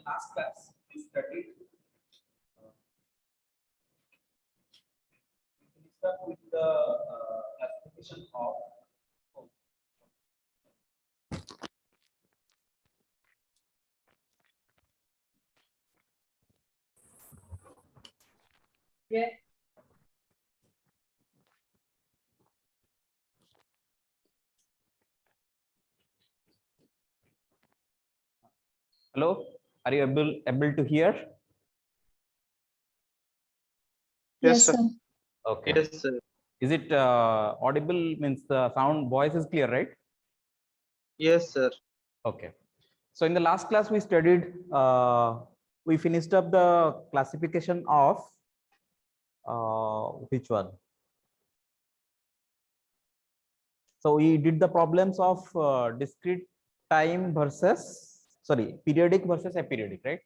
last class we studied with the classification of Yeah. Hello, are you able to hear? Yes, sir. Okay. Yes, sir. Is it audible? Means the sound voice is clear, right? Yes, sir. Okay. So in the last class we studied, we finished up the classification of which one? So we did the problems of discrete time versus, sorry, periodic versus aperiodic, right?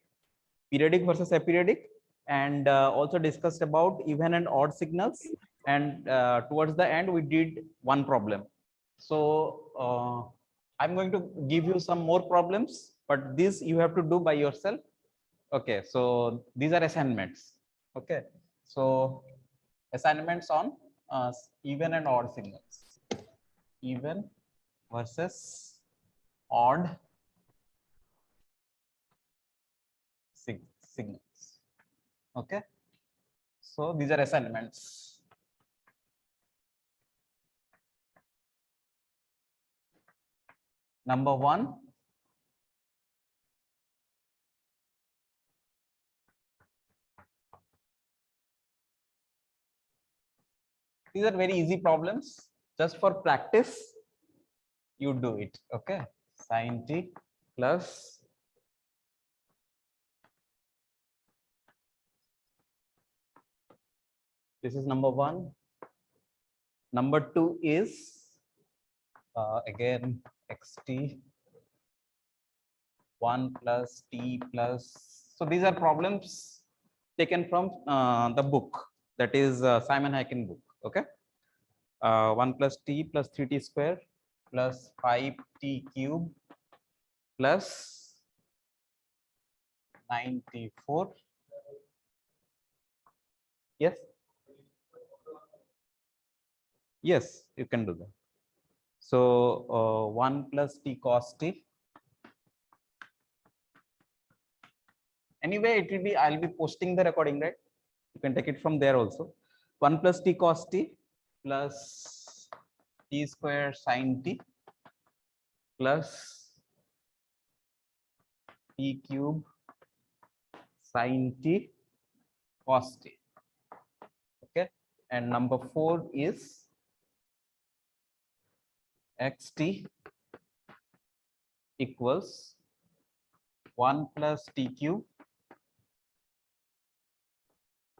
Periodic versus aperiodic, and also discussed about even and odd signals. And towards the end, we did one problem. So I'm going to give you some more problems, but this you have to do by yourself. Okay, so these are assignments. Okay, so assignments on even and odd signals. Even versus odd signals. Okay, so these are assignments. Number one, these are very easy problems. Just for practice, you do it. Okay, sin t plus this is number one. Number two is again xt 1 plus t plus. So these are problems taken from the book, that is Simon Hacken book. Okay, 1 plus t plus 3t square plus 5t cube plus 94. Yes. Yes, you can do that. So 1 plus t cos t. Anyway, it will be, I'll be posting the recording, right? You can take it from there also. 1 plus t cos t plus t square sin t plus t cube sin t cos t. Okay, and number 4 is xt equals 1 plus t cube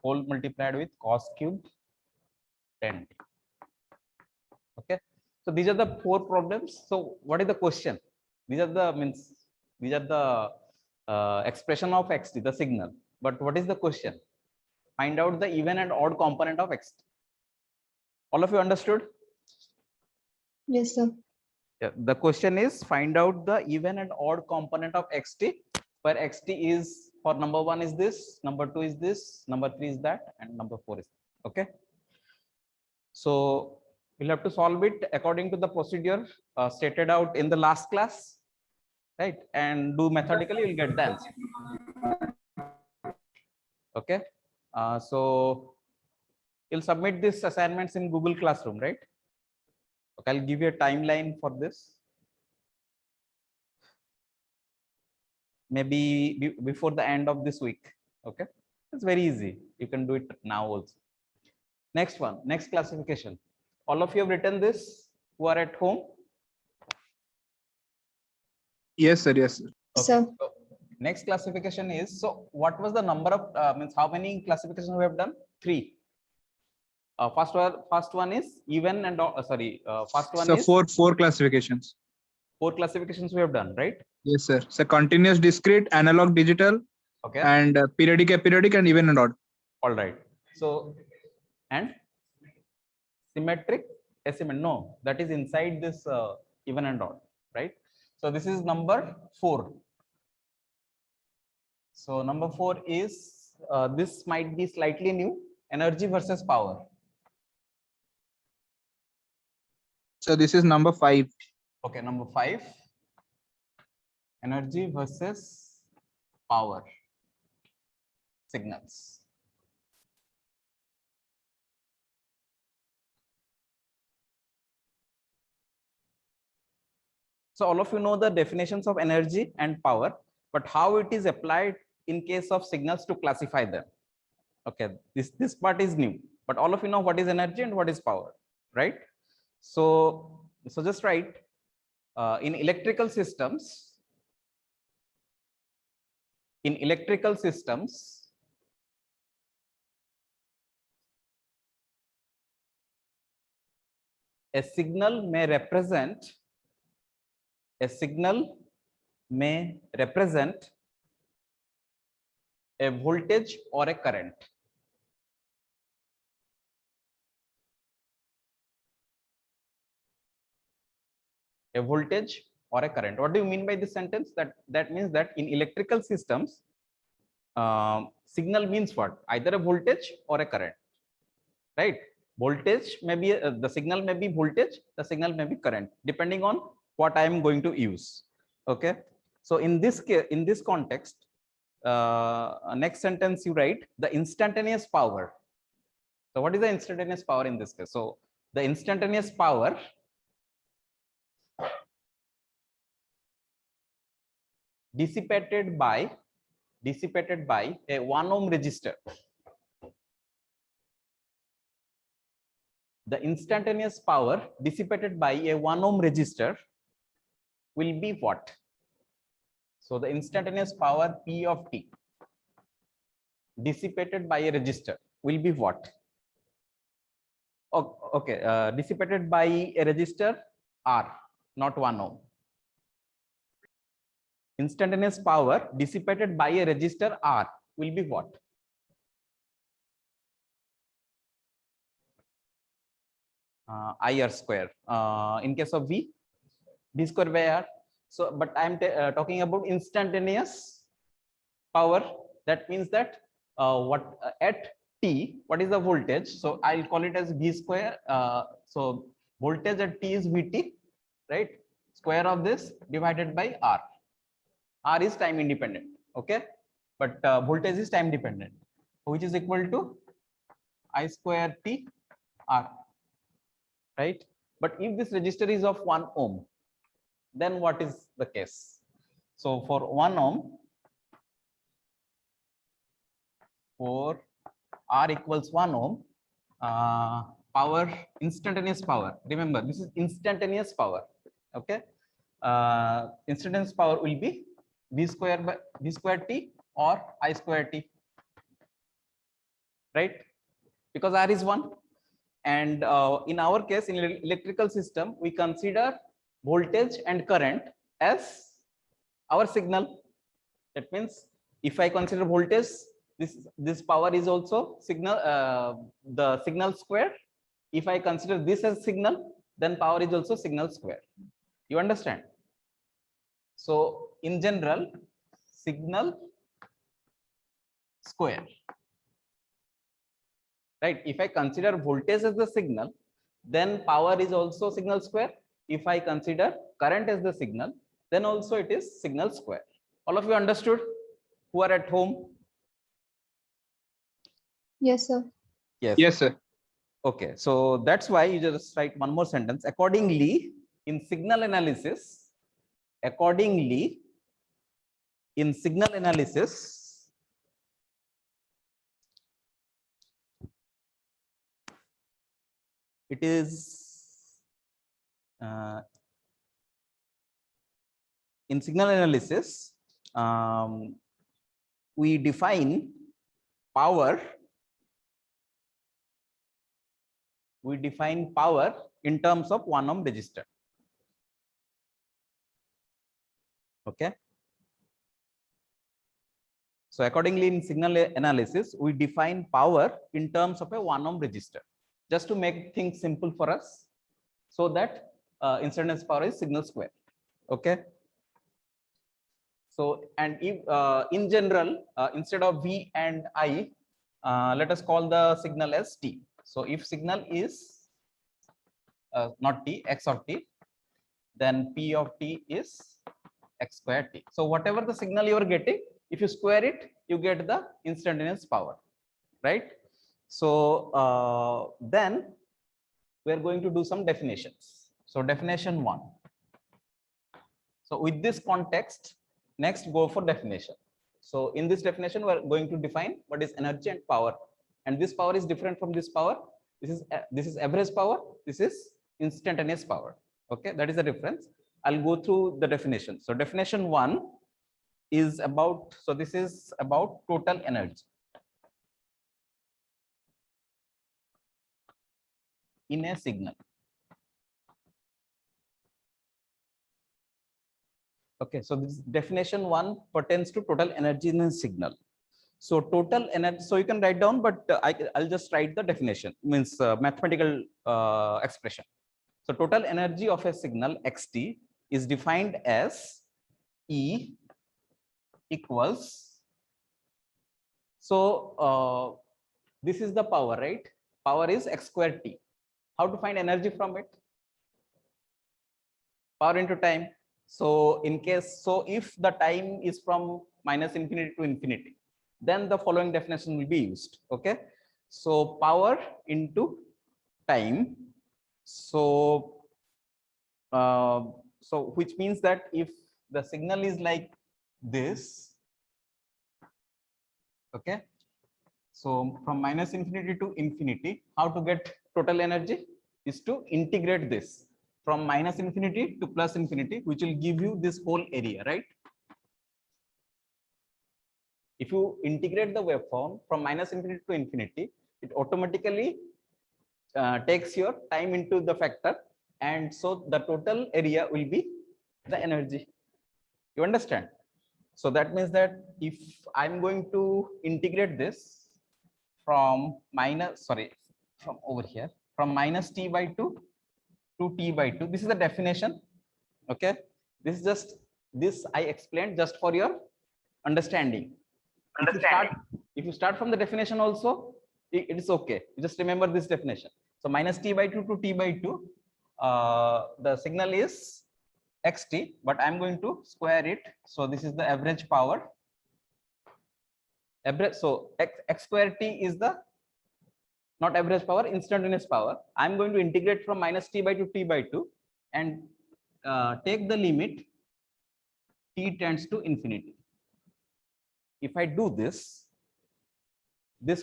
whole multiplied with cos cube 10t. Okay, so these are the 4 problems. So what is the question? These are the expression of xt, the signal. But what is the question? Find out the even and odd component of xt. All of you understood? Yes, sir. Yeah, the question is find out the even and odd component of xt, where xt is, for number 1 is this, number 2 is this, number 3 is that, and number 4 is that. Okay, so we'll have to solve it according to the procedure stated out in the last class, right? And do methodically, you'll get the answer. Okay, so you'll submit these assignments in Google Classroom, right? Okay, I'll give you a timeline for this. Maybe before the end of this week. Okay, it's very easy. You can do it now also. Next one, next classification. All of you have written this who are at home? Yes, sir. Yes, sir. Okay. Sir. So next classification is, so what was the number of means how many classifications we have done? 3. First one is even and first one So is four classifications. 4 classifications we have done, right? Yes, sir. So continuous, discrete, analog, digital, Okay, and periodic, aperiodic, and even and odd. all right. So and symmetric, asymmetric, no, that is inside this even and odd, right? So this is number 4. So number 4 is this might be slightly new, energy versus power. So this is number 5. Okay, number 5, energy versus power signals. So all of you know the definitions of energy and power, but how it is applied in case of signals to classify them. Okay, this part is new, but all of you know what is energy and what is power, right? So just write in electrical systems. In electrical systems, a signal may represent a voltage or a current. A voltage or a current. What do you mean by this sentence? That means that in electrical systems, signal means what? Either a voltage or a current, right? Voltage may be the signal may be voltage, the signal may be current, depending on what I am going to use. Okay, so in this case, in this context, next sentence you write the instantaneous power. So what is the instantaneous power in this case? So the instantaneous power dissipated by a 1 ohm resistor. The instantaneous power dissipated by a 1 ohm resistor will be what? So the instantaneous power P of T dissipated by a resistor will be what? Oh, okay, dissipated by a resistor R, not 1 ohm. Instantaneous power dissipated by a resistor R will be what? IR square. In case of V square by R. So, but I am talking about instantaneous power. That means that at T, what is the voltage? So I'll call it as V square. So voltage at T is Vt, right? Square of this divided by R. R is time independent, okay? But voltage is time dependent, which is equal to I square T R, right? But if this resistor is of 1 ohm, then what is the case? So for 1 ohm, for R equals 1 ohm, power, instantaneous power. Remember, this is instantaneous power, okay? Instantaneous power will be V square T or I square T, right? Because R is 1. And in our case, in electrical system, we consider voltage and current as our signal. That means if I consider voltage, this power is also signal, the signal square. If I consider this as signal, then power is also signal square. You understand? So in general, signal square, right? If I consider voltage as the signal, then power is also signal square. If I consider current as the signal, then also it is signal square. All of you understood who are at home? Yes, sir. Yes, sir. Okay, so that's why you just write one more sentence. Accordingly, in signal analysis, it is in signal analysis, we define power in terms of 1 ohm resistor. Okay. So accordingly, in signal analysis, we define power in terms of a 1 ohm resistor, just to make things simple for us, so that instantaneous power is signal square. Okay. So, and if in general, instead of V and I, let us call the signal as T. So if signal is not T, X or T, then P of T is X square T. So whatever the signal you are getting, if you square it, you get the instantaneous power, right? So then we are going to do some definitions. So definition 1. So with this context, next go for definition. So in this definition, we are going to define what is energy and power. And this power is different from this power. This is average power. This is instantaneous power. Okay, that is the difference. I'll go through the definition. So definition 1 is about, so this is about total energy in a signal. Okay, so this definition 1 pertains to total energy in a signal. So total energy, so you can write down, but I'll just write the definition, means mathematical expression. So total energy of a signal xt is defined as E equals, so this is the power, right? Power is x square t. How to find energy from it? Power into time. So in case, so if the time is from minus infinity to infinity, then the following definition will be used. Okay, so power into time. So so which means that if the signal is like this, okay, so from minus infinity to infinity, how to get total energy is to integrate this from minus infinity to plus infinity, which will give you this whole area, right? If you integrate the waveform from minus infinity to infinity, it automatically takes your time into the factor, and so the total area will be the energy. You understand? So that means that if I'm going to integrate this from from over here, from minus t by 2 to t by 2, this is the definition. Okay, this is just, this I explained just for your understanding. If you start from the definition also, it is okay. You just remember this definition. So minus t by 2 to t by 2, the signal is xt, but I'm going to square it. So this is the average power. Average, so x square t is the, not average power, instantaneous power. I'm going to integrate from minus t by 2 t by 2 and take the limit t tends to infinity. If I do this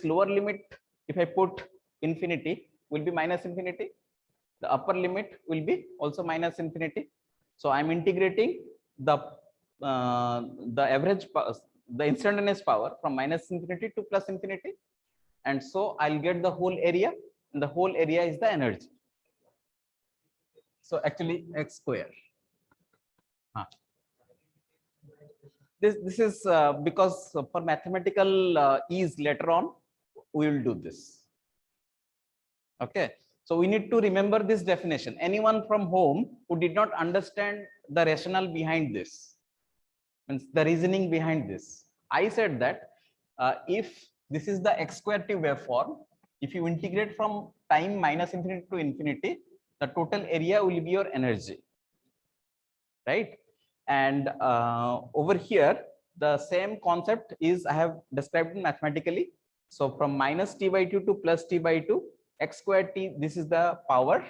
lower limit, if I put infinity, will be minus infinity. The upper limit will be also minus infinity. So I'm integrating the average, the instantaneous power from minus infinity to plus infinity, and so I'll get the whole area, and the whole area is the energy. So actually x square. This is because for mathematical ease later on we will do this. Okay, so we need to remember this definition. Anyone from home who did not understand the rationale behind this, means the reasoning behind this, I said that if this is the x square t waveform, if you integrate from time minus infinity to infinity, the total area will be your energy, right? And over here, the same concept is I have described mathematically. So from minus t by 2 to plus t by 2, x square t, this is the power.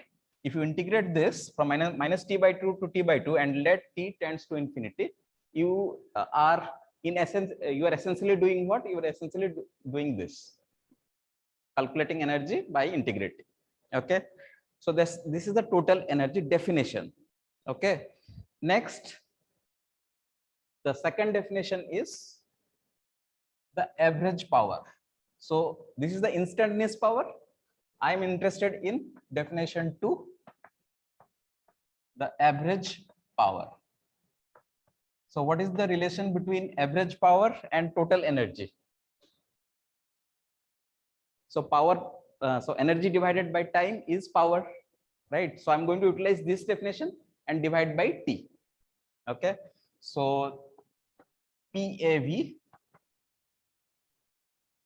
If you integrate this from minus t by 2 to t by 2 and let t tends to infinity, you are in essence, you are essentially doing what? You are essentially doing this, calculating energy by integrating. Okay, so this is the total energy definition. Okay, next, the second definition is the average power. So this is the instantaneous power. I am interested in definition 2, the average power. So what is the relation between average power and total energy? So power, so energy divided by time is power, right? So I'm going to utilize this definition and divide by t. Okay, so PAV,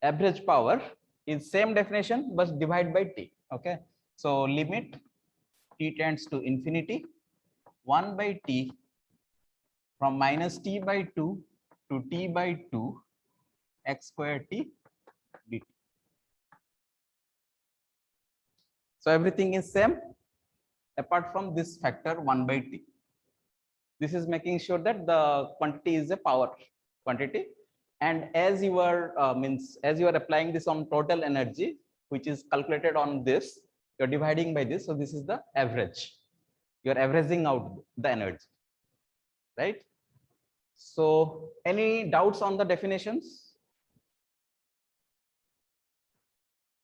average power, is same definition but divide by T. Okay, so limit T tends to infinity, 1 by T from minus T by 2 to T by 2 x square T dt. So everything is same apart from this factor 1 by T. This is making sure that the quantity is a power quantity, and as you are as you are applying this on total energy, which is calculated on this, you're dividing by this, so this is the average. You're averaging out the energy, right? So any doubts on the definitions?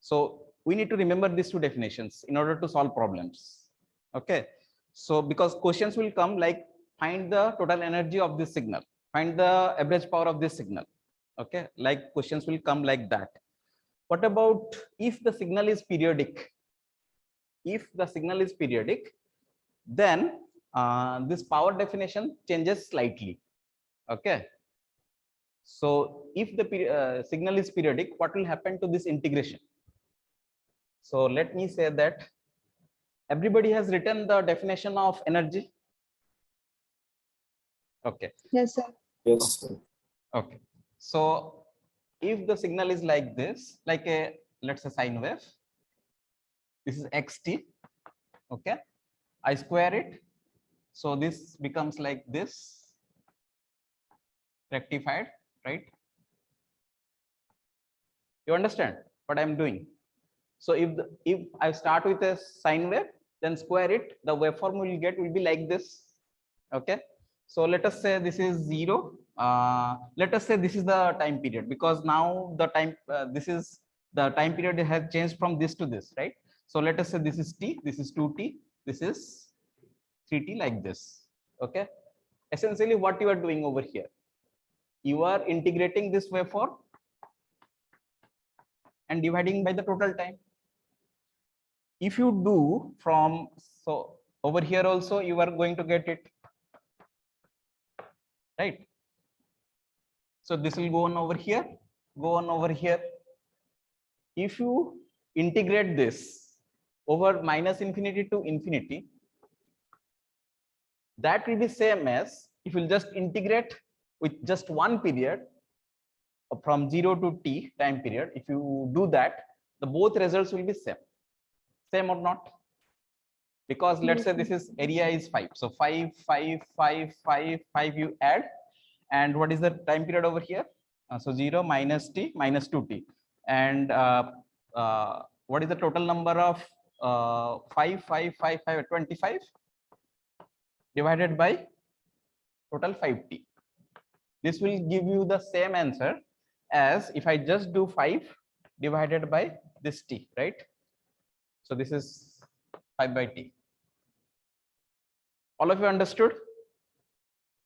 So we need to remember these two definitions in order to solve problems. Okay, so because questions will come like, find the total energy of this signal, find the average power of this signal. Okay, like questions will come like that. What about if the signal is periodic? If the signal is periodic, then this power definition changes slightly. Okay, so if the signal is periodic, what will happen to this integration? So let me say that everybody has written the definition of energy. Okay. Yes, sir. Yes, sir. Okay. So if the signal is like this, like a, let's say, sine wave, this is xt. Okay. I square it. So this becomes like this, rectified, right? You understand what I'm doing? So if I start with a sine wave, then square it, the waveform will be like this. Okay. So let us say this is 0. Let us say this is the time period, because now the time this is the time period has changed from this to this, right? So let us say this is t, this is 2t, this is 3t, like this. Okay. Essentially, what you are doing over here, you are integrating this waveform and dividing by the total time. If you do from, so over here also you are going to get it, right? So this will go on over here, go on over here. If you integrate this over minus infinity to infinity, that will be same as if you just integrate with just one period from 0 to t time period. If you do that, the both results will be same or not? Because let's say this is area is 5, so 5 5 5 5 5 you add, and what is the time period over here? So 0 minus t minus 2t, and what is the total number of 5 5 5 5 25 divided by total 5t. This will give you the same answer as if I just do 5 divided by this t, right? So this is 5 by t. All of you understood?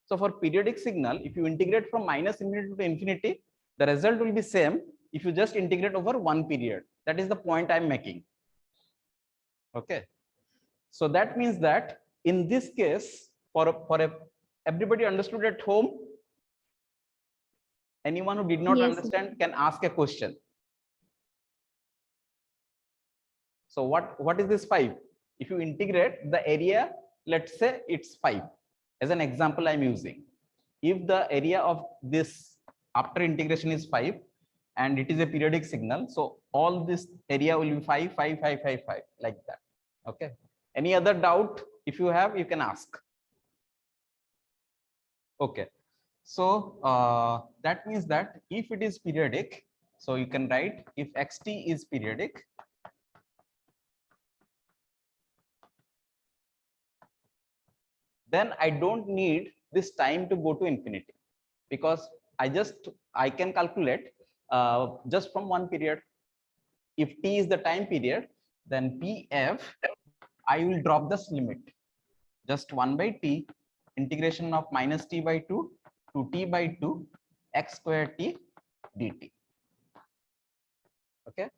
So for periodic signal, if you integrate from minus infinity to infinity, the result will be same if you just integrate over one period. That is the point I'm making. Okay. So that means that in this case, everybody understood at home? Anyone who did not Yes, understand can ask a question. So what is this 5? If you integrate the area, let's say it's 5. As an example I'm using. If the area of this after integration is 5 and it is a periodic signal, so all this area will be 5 5 5 5 5, like that. Okay. Any other doubt? If you have, you can ask. Okay. So that means that if it is periodic, so you can write if xt is periodic, then I don't need this time to go to infinity, because I can calculate just from one period. If t is the time period, then pf, I will drop this limit, just 1 by t integration of minus t by 2 to t by 2 x square t dt. Okay.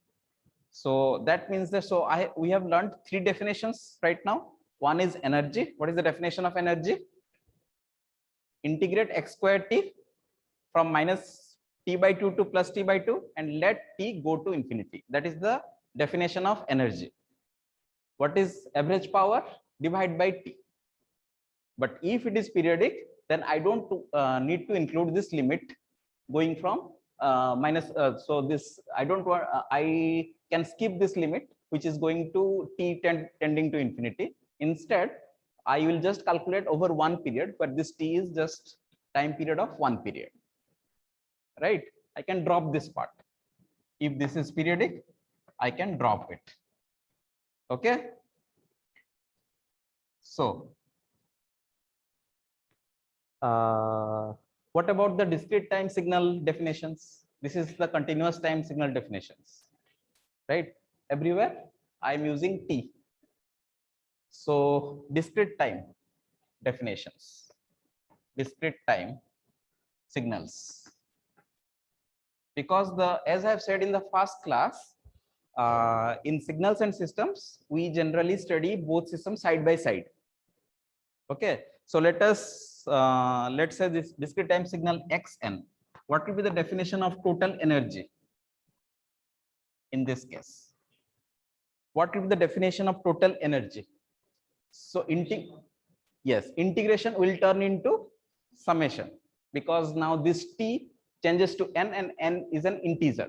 So that means that, so we have learned 3 definitions right now. One is energy. What is the definition of energy? Integrate x square t from minus t by 2 to plus t by 2 and let t go to infinity. That is the definition of energy. What is average power? Divide by t. But if it is periodic, then I don't need to include this limit going from minus. So this I don't want. I can skip this limit, which is going to t tending to infinity. Instead, I will just calculate over one period, but this t is just time period of one period. Right? I can drop this part. If this is periodic, I can drop it. Okay. So what about the discrete time signal definitions? This is the continuous time signal definitions, right? Everywhere I'm using T. So discrete time definitions, discrete time signals. Because as I've said in the first class, in signals and systems, we generally study both systems side by side. Okay, so let's say this discrete time signal xn. What will be the definition of total energy in this case? What will be the definition of total energy? So integration will turn into summation, because now this t changes to n and n is an integer.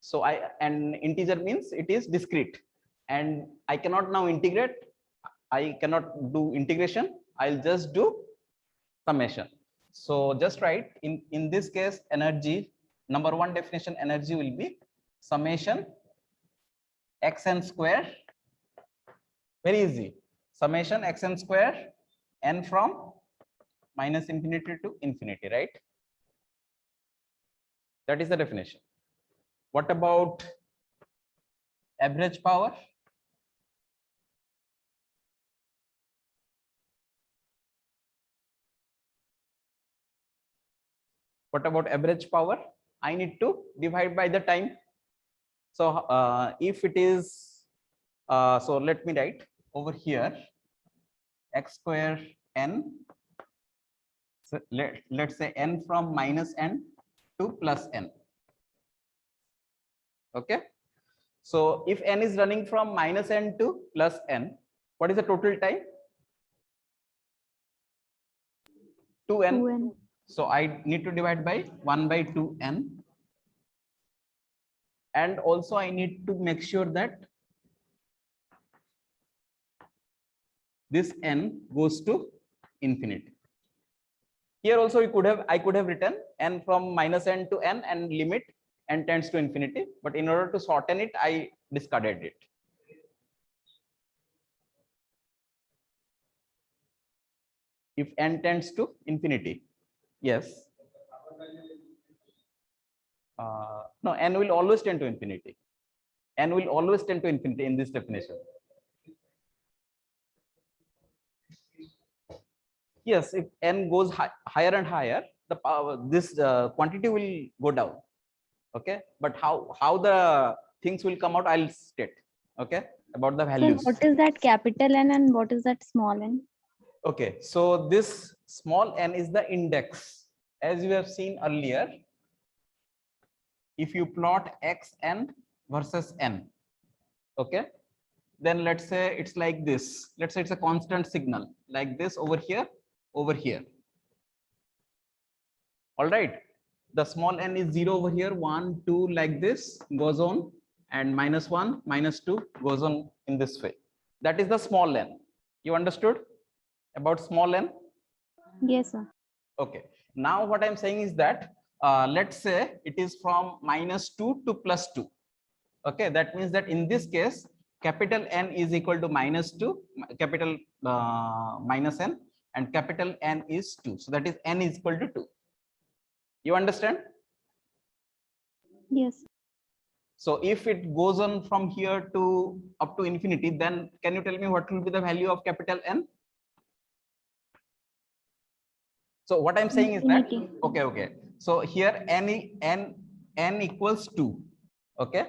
So an integer means it is discrete, and I cannot now integrate. I cannot do integration. I'll just do summation. So just write in this case, energy, number one definition energy will be summation xn square. Very easy. Summation xn square n from minus infinity to infinity, right? That is the definition. What about average power? What about average power? I need to divide by the time. So if it is, so let me write over here, x square n. So let's say n from minus n to plus n. Okay. So if n is running from minus n to plus n, what is the total time? 2n. 2n. So I need to divide by 1 by 2n. And also I need to make sure that this n goes to infinity. Here also I could have written n from minus n to n and limit n tends to infinity, but in order to shorten it, I discarded it. If n tends to infinity, yes. No, n will always tend to infinity. N will always tend to infinity in this definition. Yes, if n goes higher and higher, the power, this quantity will go down. Okay, but how the things will come out, I'll state. Okay, about the values. So what is that capital N and what is that small n? Okay, so this small n is the index. As you have seen earlier, if you plot xn versus n, okay, then let's say it's like this. Let's say it's a constant signal like this over here, over here. All right, the small n is 0 over here, 1, 2, like this goes on, and minus 1, minus 2 goes on in this way. That is the small n. You understood about small n? Yes, sir. Okay, now what I'm saying is that let's say it is from minus 2 to plus 2. Okay, that means that in this case, capital N is equal to minus 2, capital minus n, and capital N is 2. So that is n is equal to 2. You understand? Yes. So if it goes on from here to up to infinity, then can you tell me what will be the value of capital N? So what I'm saying Infinity. is that, okay. So here n equals 2. Okay.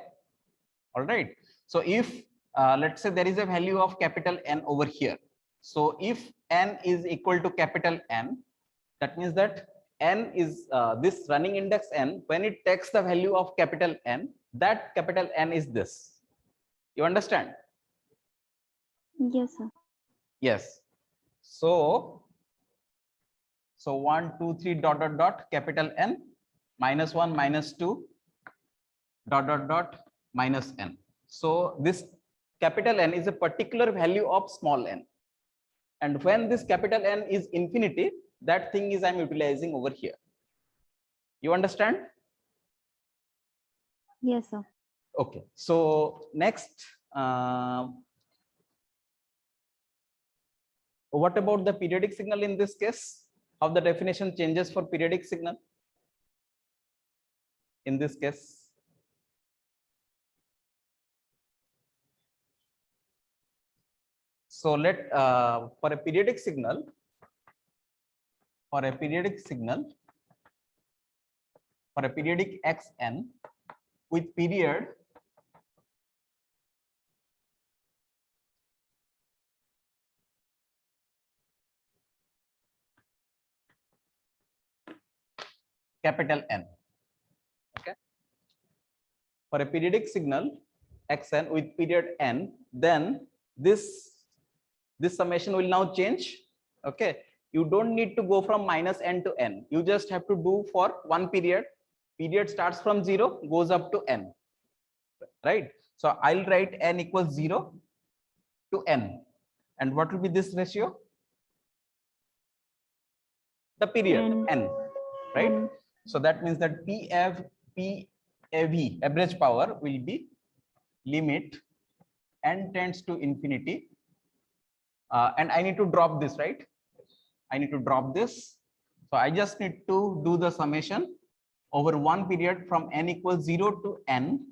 All right. So if let's say there is a value of capital N over here. So if n is equal to capital N, that means that n is this running index n, when it takes the value of capital N, that capital N is this. You understand? Yes, sir. Yes. So 1 2 3 dot dot dot capital N minus 1 minus 2 dot dot dot minus n. So this capital N is a particular value of small n, and when this capital N is infinity, that thing is I'm utilizing over here. You understand? Yes, sir. Okay. So next, what about the periodic signal in this case? How the definition changes for periodic signal in this case? So for a periodic signal, for a periodic xn with period capital N. Okay. For a periodic signal xn with period n, then this summation will now change. Okay. You don't need to go from minus n to n. You just have to do for one period. Period starts from 0, goes up to n. Right. So I'll write n equals 0 to n. And what will be this ratio? The period n, right? N. So that means that PAV, average power, will be limit n tends to infinity. And I need to drop this, right? I need to drop this. So I just need to do the summation over one period from n equals 0 to n,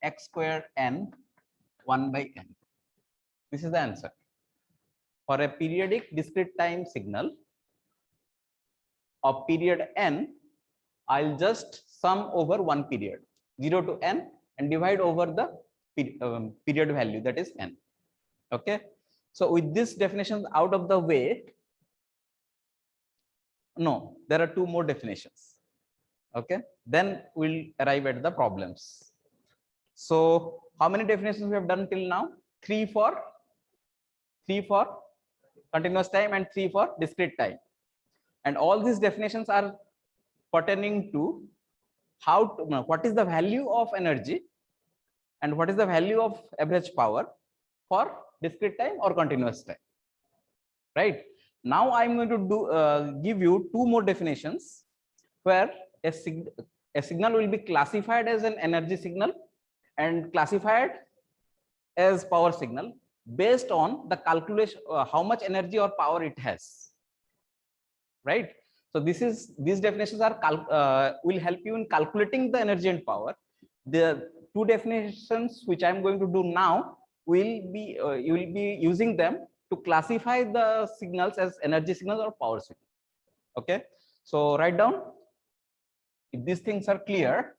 x square n 1 by n. This is the answer. For a periodic discrete time signal of period n, I'll just sum over one period 0 to n and divide over the period value, that is n. Okay. So with this definition out of the way, no, there are two more definitions. Okay. Then we'll arrive at the problems. So how many definitions we have done till now? Three for continuous time and 3 for discrete time. And all these definitions are pertaining to what is the value of energy and what is the value of average power for discrete time or continuous time. Right. Now I'm going to give you two more definitions where a signal will be classified as an energy signal and classified as power signal based on the calculation how much energy or power it has. Right. So these definitions are will help you in calculating the energy and power. The two definitions which I'm going to do now will be you will be using them to classify the signals as energy signals or power signals. Okay. So write down if these things are clear.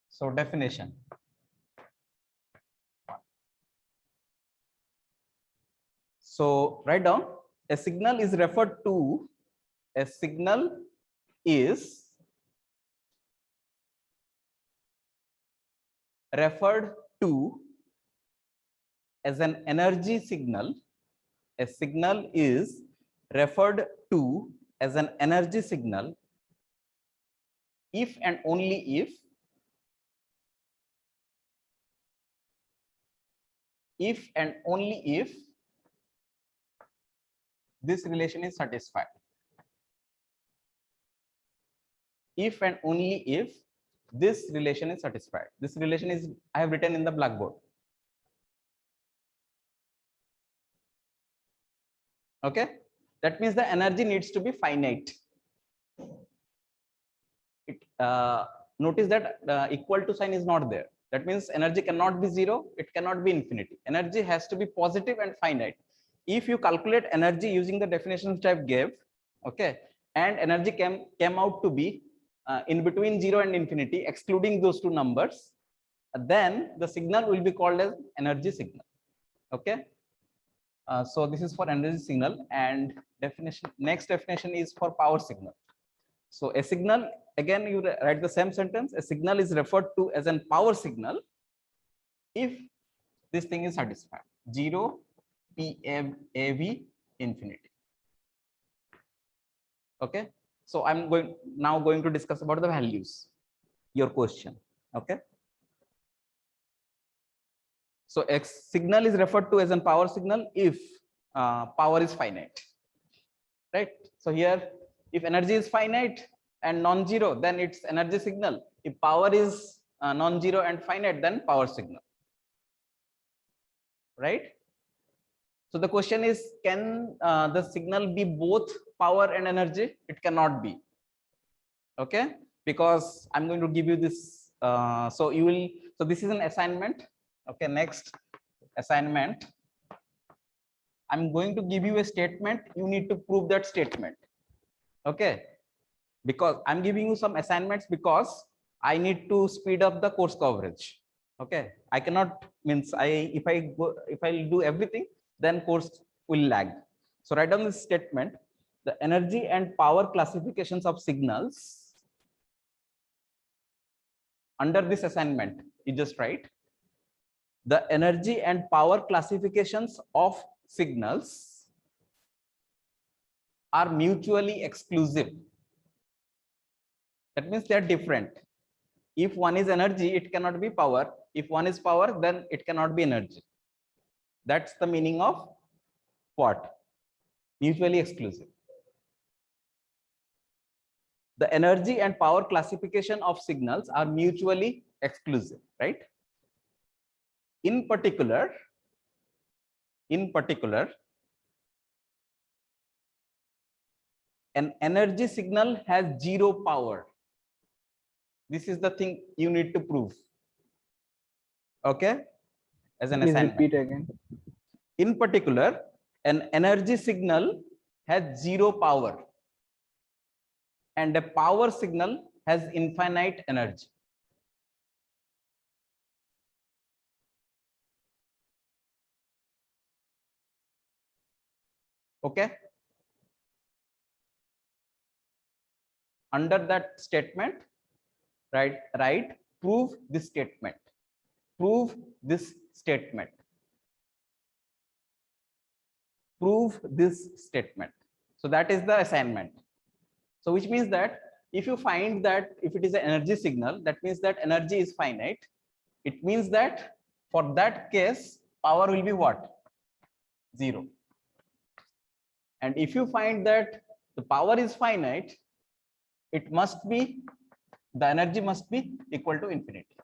So definition. So write down, a signal is referred to as an energy signal. A signal is referred to as an energy signal if and only if this relation is satisfied. If and only if this relation is satisfied. This relation is I have written in the blackboard. Okay, that means the energy needs to be finite. Notice that equal to sign is not there. That means energy cannot be 0, it cannot be infinity. Energy has to be positive and finite. If you calculate energy using the definitions which I gave, okay, and energy came out to be in between 0 and infinity, excluding those two numbers, then the signal will be called as energy signal. Okay. So this is for energy signal, and next definition is for power signal. So a signal, again you write the same sentence, a signal is referred to as a power signal if this thing is satisfied, 0 PAV infinity. Okay, so I'm now going to discuss about the values, your question. Okay, so a signal is referred to as a power signal if power is finite, right? So here, if energy is finite and non-zero, then it's energy signal. If power is non-zero and finite, then power signal, right? So the question is, can the signal be both power and energy? It cannot be. Okay, because I'm going to give you this. So this is an assignment. Okay, next assignment. I'm going to give you a statement. You need to prove that statement. Okay, because I'm giving you some assignments because I need to speed up the course coverage. Okay, I cannot if I do everything, then course will lag. So write down this statement: the energy and power classifications of signals. Under this assignment, you just write the energy and power classifications of signals are mutually exclusive. That means they are different. If one is energy, it cannot be power. If one is power, then it cannot be energy. That's the meaning of what? Mutually exclusive. The energy and power classification of signals are mutually exclusive, right? In particular, an energy signal has zero power. This is the thing you need to prove. Okay, as an assignment. Repeat again. In particular, an energy signal has zero power, and a power signal has infinite energy. Okay. Under that statement, write prove this statement. Prove this statement. Prove this statement. So that is the assignment. So which means that if you find that if it is an energy signal, that means that energy is finite. It means that for that case, power will be what? 0. And if you find that the power is finite, it must be, the energy must be equal to infinity.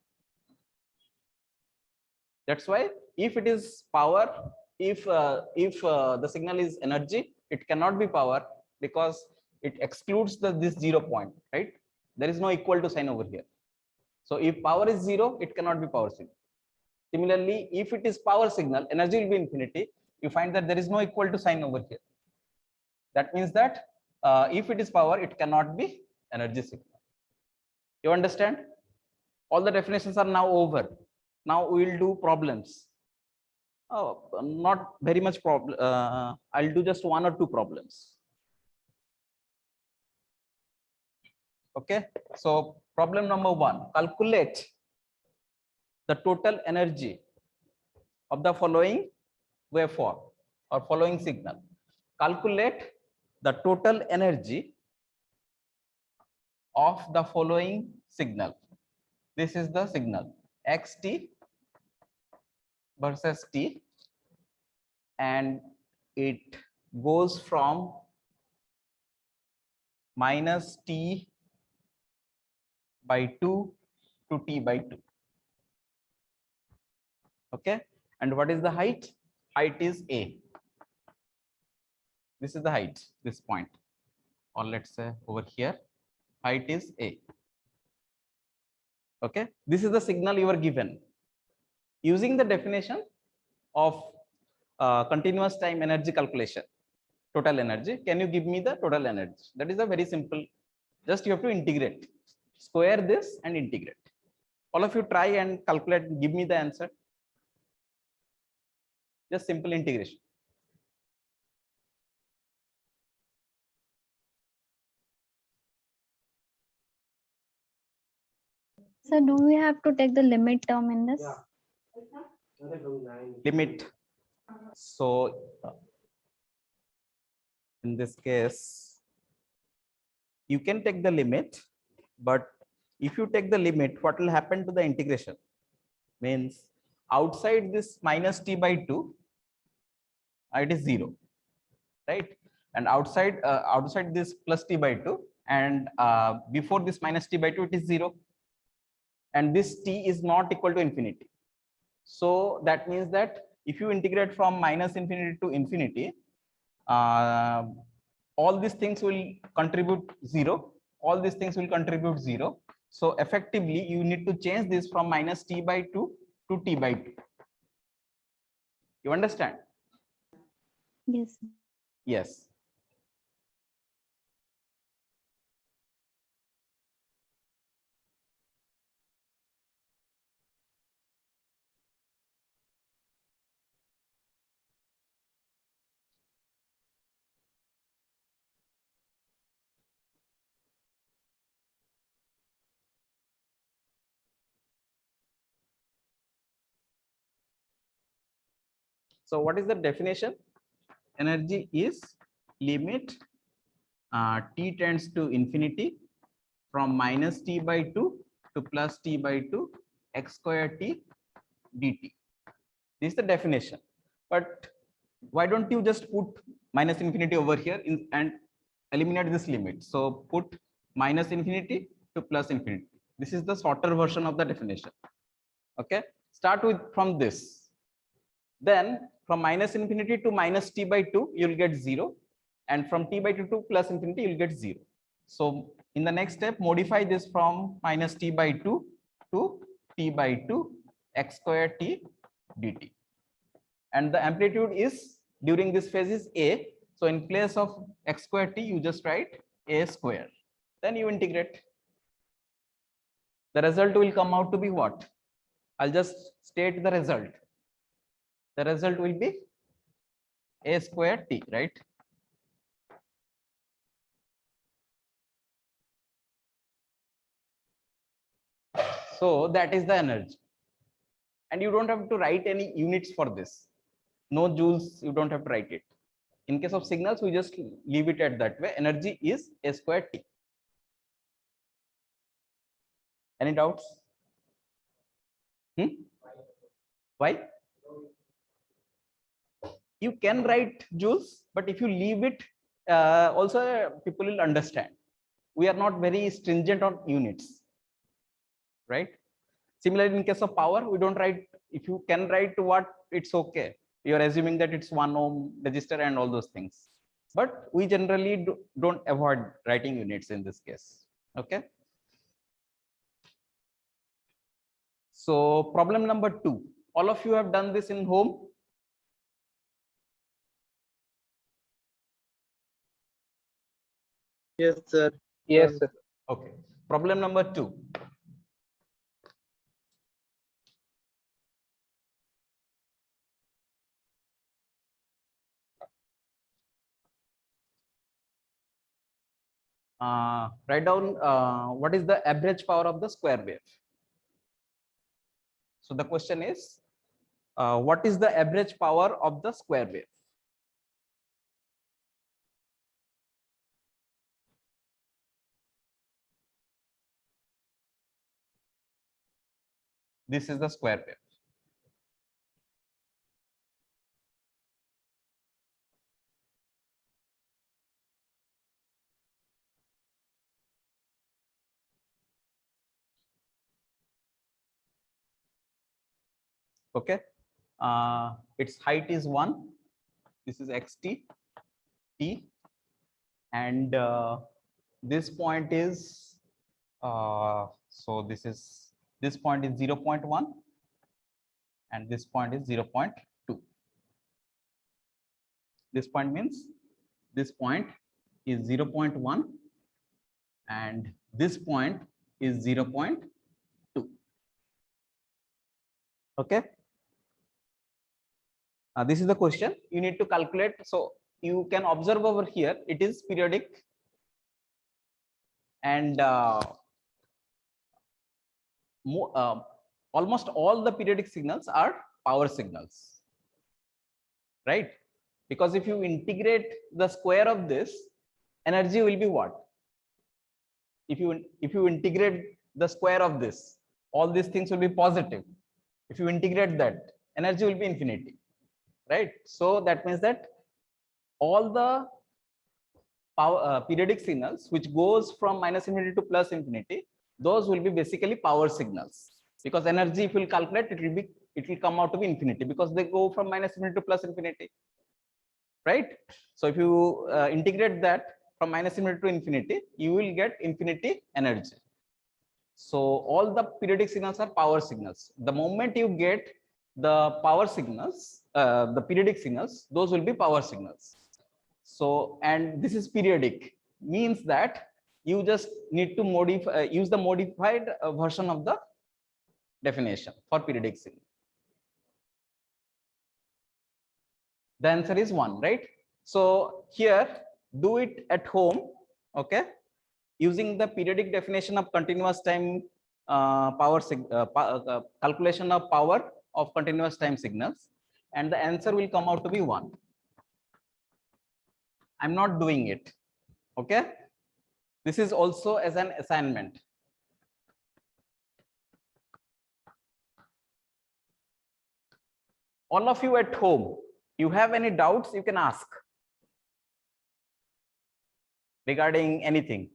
That's why if it is power, if the signal is energy, it cannot be power because it excludes this 0 point, right? There is no equal to sign over here. So if power is 0, it cannot be power signal. Similarly, if it is power signal, energy will be infinity. You find that there is no equal to sign over here. That means that if it is power, it cannot be energy signal. You understand? All the definitions are now over. Now we will do problems. Oh, not very much problem. I'll do just 1 or 2 problems. Okay. So problem number 1, calculate the total energy of the following waveform or following signal. Calculate the total energy of the following signal. This is the signal xt versus t, and it goes from minus t by 2 to t by 2. Okay, and what is the height? Height is a. This is the height, this point, or let's say over here, height is a. Okay, this is the signal you are given. Using the definition of continuous time energy calculation, total energy, can you give me the total energy? That is a very simple, just you have to integrate, square this and integrate. All of you try and calculate, give me the answer. just simple integration. So do we have to take the limit term in this? Limit. So in this case, you can take the limit, but if you take the limit, what will happen to the integration? Means outside this minus t by 2, it is 0, right? And outside this plus t by 2, and before this minus t by 2, it is 0. And this t is not equal to infinity. So that means that if you integrate from minus infinity to infinity, all these things will contribute 0. All these things will contribute 0. So effectively, you need to change this from minus t by 2 to t by 2. You understand? Yes. Yes. So what is the definition? Energy is limit t tends to infinity from minus t by 2 to plus t by 2 x square t dt. This is the definition. But why don't you just put minus infinity over here and eliminate this limit? So put minus infinity to plus infinity. This is the shorter version of the definition. Okay, start with from this. Then from minus infinity to minus t by 2, you'll get 0. And from t by 2 to plus infinity, you'll get 0. So in the next step, modify this from minus t by 2 to t by 2 x square t dt. And the amplitude is during this phase is a. So in place of x square t, you just write a square. Then you integrate. The result will come out to be what? I'll just state the result. The result will be a square t, right? So that is the energy. And you don't have to write any units for this. No joules, you don't have to write it. In case of signals, we just leave it at that way. Energy is a square t. Any doubts? Why? You can write joules, but if you leave it, also people will understand. We are not very stringent on units, right? Similarly, in case of power, we don't write. If you can write what, it's okay. You're assuming that it's 1 ohm resistor and all those things. But we generally don't avoid writing units in this case. Okay. So problem number 2. All of you have done this in home. Yes, sir. Yes, sir. Okay. Problem number 2. Write down what is the average power of the square wave. So the question is, what is the average power of the square wave? This is the square wave. Okay. Its height is 1. This is xt t, and this point is so this point is 0.1 and this point is 0.2. This point means this point is 0.1 and this point is 0.2. Okay. This is the question you need to calculate. So you can observe over here, it is periodic, and almost all the periodic signals are power signals, right? Because if you integrate the square of this, energy will be what? If you integrate the square of this, all these things will be positive. If you integrate that, energy will be infinity, right? So that means that all the power periodic signals which goes from minus infinity to plus infinity, those will be basically power signals, because energy, if you will calculate, it will come out to be infinity, because they go from minus infinity to plus infinity, right? So if you integrate that from minus infinity to infinity, you will get infinity energy. So all the periodic signals are power signals. The moment you get the power signals, the periodic signals, those will be power signals. So, and this is periodic, means that you just need to modify, use the modified version of the definition for periodic signal. The answer is 1, right? So here, do it at home, okay? Using the periodic definition of continuous time calculation of power of continuous time signals, and the answer will come out to be 1. I'm not doing it, okay? This is also as an assignment. All of you at home, you have any doubts, you can ask regarding anything.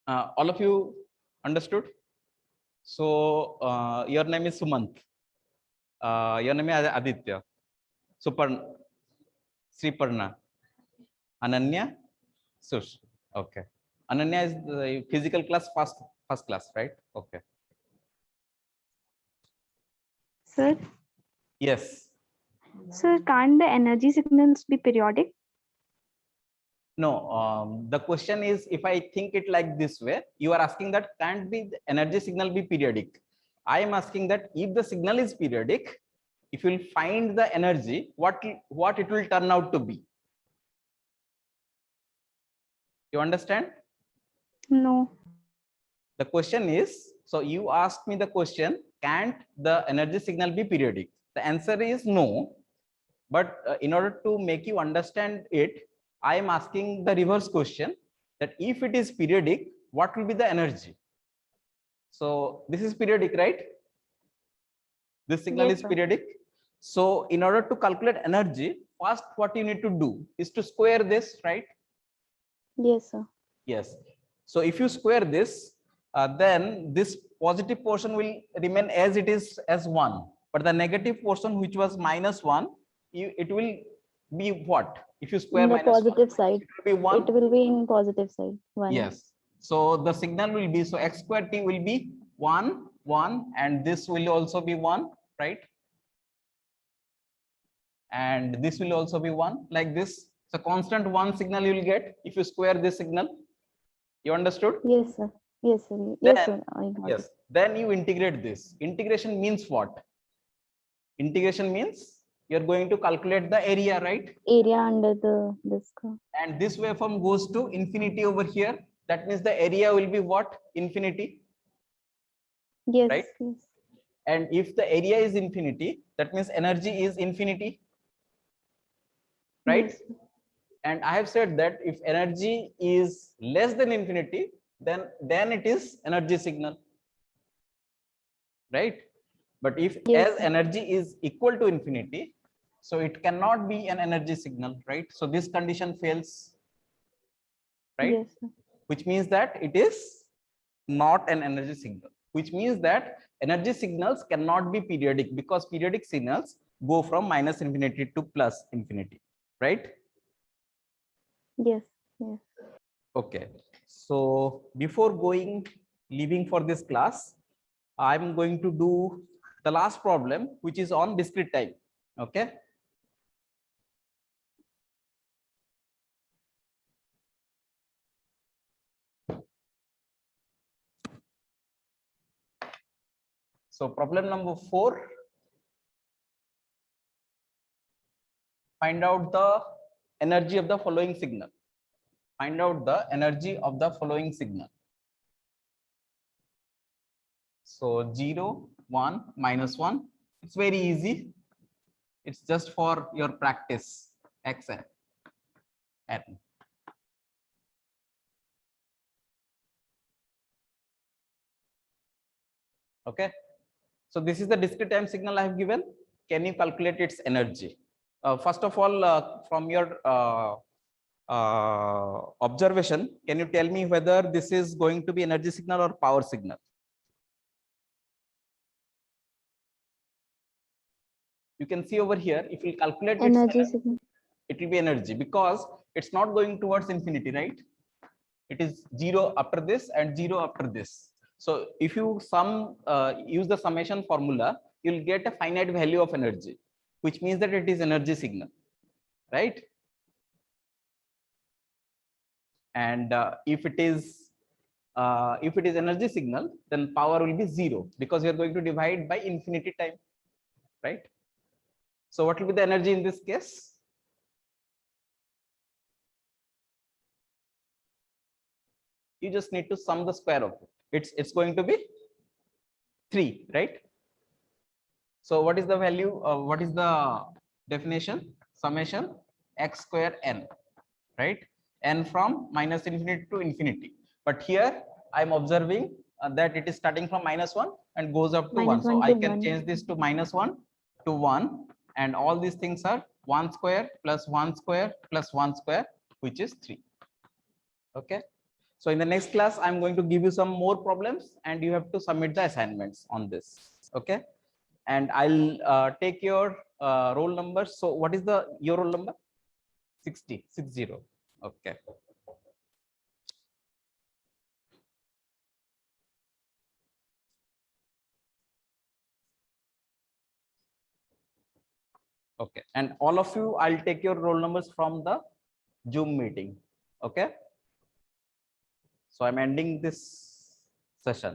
All of you understood? So your name is Sumant. Your name is Aditya. Suparna, Sriparna, Ananya, Sush. Okay. Ananya is the physical class first class, right? Okay. Sir, Yes. sir, can't the energy signals be periodic? No, the question is, if I think it like this way, you are asking that can't be the energy signal be periodic. I am asking that if the signal is periodic, if you will find the energy, what it will turn out to be. You understand? No. The question is, so you asked me the question, can't the energy signal be periodic? The answer is no. But in order to make you understand it, I am asking the reverse question, that if it is periodic, what will be the energy? So this is periodic, right? This signal Yes, is sir. periodic. So in order to calculate energy, first what you need to do is to square this, right? Yes, sir. Yes. So if you square this, then this positive portion will remain as it is as 1. But the negative portion, which was -1, it will be what? If you square In the -1, positive side, it will be 1. it will be in positive side. 1. Yes. So the signal will be, so x square t will be 1, 1, and this will also be 1, right? And this will also be 1, like this. So constant 1 signal you will get if you square this signal. You understood? Yes, sir. Yes, sir. Yes, sir. Then, I got yes, it. then you integrate this. Integration means what? Integration means you're going to calculate the area, right? Area under the disk. And this waveform goes to infinity over here. That means the area will be what? Infinity. Yes, Right? yes. And if the area is infinity, that means energy is infinity. Right? Yes. And I have said that if energy is less than infinity, then it is energy signal. Right? But if Yes, as sir. energy is equal to infinity, so it cannot be an energy signal, right? So this condition fails, right? Yes, sir. Which means that it is not an energy signal, which means that energy signals cannot be periodic, because periodic signals go from minus infinity to plus infinity, right? Yes, yes. Okay. So before leaving for this class, I'm going to do the last problem, which is on discrete time. Okay. So problem number 4. Find out the energy of the following signal. Find out the energy of the following signal. So 0, 1, -1. It's very easy. It's just for your practice. Xn. N. Okay. So this is the discrete time signal I have given. Can you calculate its energy? First of all, from your observation, can you tell me whether this is going to be energy signal or power signal? You can see over here, if you calculate its Energy signal. it will be energy, because it's not going towards infinity, right? It is 0 after this and 0 after this. So if you use the summation formula, you'll get a finite value of energy, which means that it is energy signal, right? And if it is energy signal, then power will be 0, because you're going to divide by infinity time, right? So what will be the energy in this case? You just need to sum the square of it. It's going to be 3, right? So what is the value? What is the definition? Summation x square n, right? N from -infinity to infinity. But here I'm observing that it is starting from -1 and goes up to 1. So I can change this to -1 to 1, and all these things are 1 square plus 1 square plus 1 square, which is 3. Okay. So in the next class, I'm going to give you some more problems, and you have to submit the assignments on this. Okay. And I'll take your roll number. So what is your roll number? 60. Okay. Okay. And all of you, I'll take your roll numbers from the Zoom meeting. Okay. So I'm ending this session.